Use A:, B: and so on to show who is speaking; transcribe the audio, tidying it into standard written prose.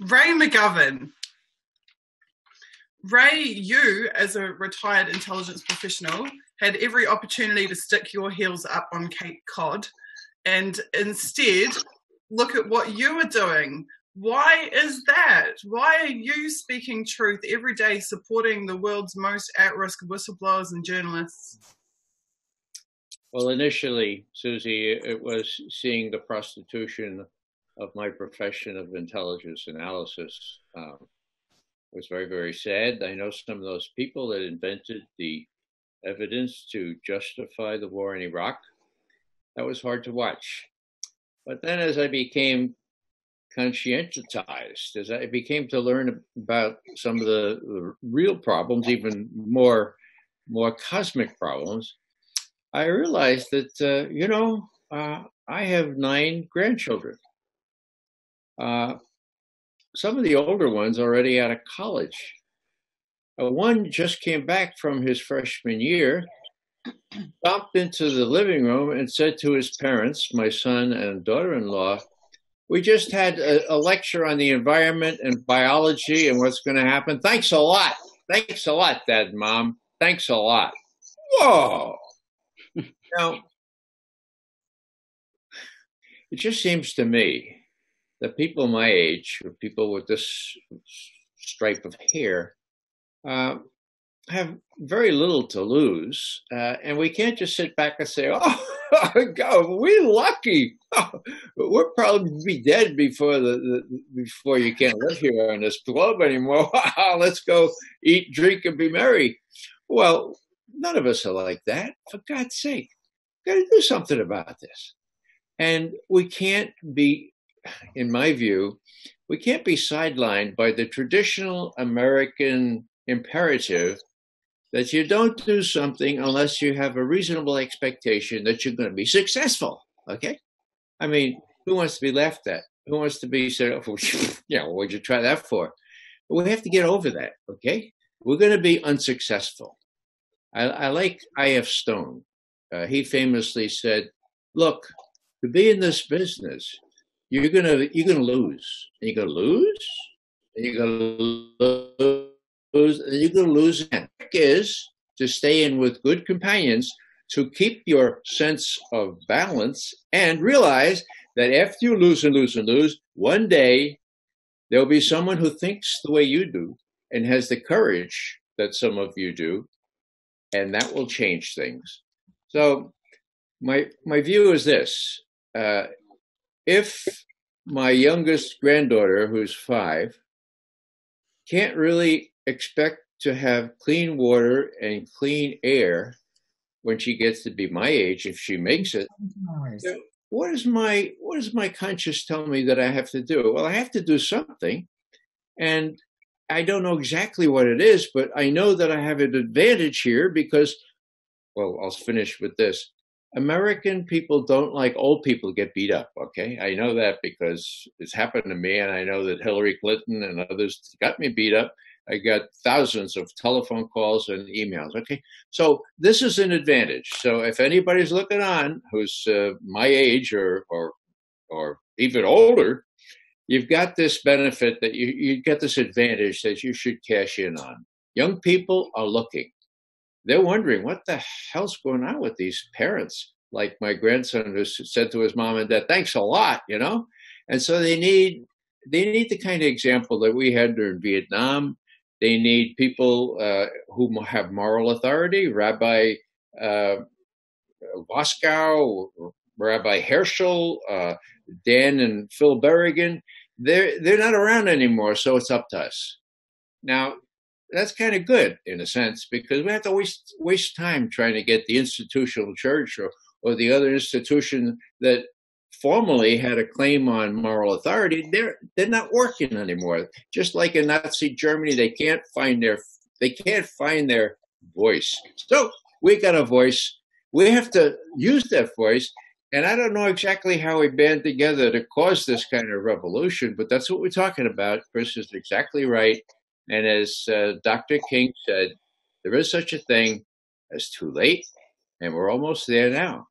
A: Ray McGovern. Ray, you, as a retired intelligence professional, had every opportunity to stick your heels up on Cape Cod and instead look at what you are doing. Why is that? Why are you speaking truth every day, supporting the world's most at-risk whistleblowers and journalists?
B: Well, initially, Susie, it was seeing the prostitution of my profession of intelligence analysis. Was very, very sad. I know some of those people that invented the evidence to justify the war in Iraq. That was hard to watch. But then as I became conscientized, as I became to learn about some of the real problems, even more cosmic problems, I realized that, I have 9 grandchildren. Some of the older ones already out of college. One just came back from his freshman year, stomped into the living room and said to his parents, my son and daughter-in-law, we just had a lecture on the environment and biology and what's going to happen. Thanks a lot. Thanks a lot, Dad and Mom. Thanks a lot. Whoa. Now, it just seems to me that people my age, or people with this stripe of hair, have very little to lose. And we can't just sit back and say, oh, God, we're lucky. We'll probably be dead before you can't live here on this globe anymore. Let's go eat, drink, and be merry. Well, none of us are like that. For God's sake, we've got to do something about this. And we can't be, in my view, we can't be sidelined by the traditional American imperative that you don't do something unless you have a reasonable expectation that you're going to be successful. Okay? I mean, who wants to be laughed at? Who wants to be said, oh, what'd you try that for? But we have to get over that. Okay? We're going to be unsuccessful. I like I.F. Stone. He famously said, look, to be in this business, you're gonna lose. And you're gonna lose, and you're gonna lose, and you're gonna lose. And the trick is to stay in with good companions to keep your sense of balance and realize that after you lose and lose and lose, one day there'll be someone who thinks the way you do and has the courage that some of you do, and that will change things. So my view is this. If my youngest granddaughter, who's 5, can't really expect to have clean water and clean air when she gets to be my age, if she makes it, what does my conscience tell me that I have to do? Well, I have to do something, and I don't know exactly what it is, but I know that I have an advantage here because, well, I'll finish with this. American people don't like old people get beat up, okay? I know that because it's happened to me, and I know that Hillary Clinton and others got me beat up. I got thousands of telephone calls and emails, okay? So this is an advantage. So if anybody's looking on who's my age or even older, you've got this benefit that you get this advantage that you should cash in on. Young people are looking. They're wondering what the hell's going on with these parents, like my grandson who said to his mom and dad, thanks a lot, And so they need the kind of example that we had during Vietnam. They need people who have moral authority, Rabbi Voskow, Rabbi Herschel, Dan and Phil Berrigan. They're not around anymore, so it's up to us. Now, that's kind of good in a sense because we have to waste time trying to get the institutional church or the other institution that formerly had a claim on moral authority. They're not working anymore. Just like in Nazi Germany, they can't find their voice. So we got a voice. We have to use that voice. And I don't know exactly how we band together to cause this kind of revolution, but that's what we're talking about. Chris is exactly right. And as Dr. King said, there is such a thing as too late, and we're almost there now.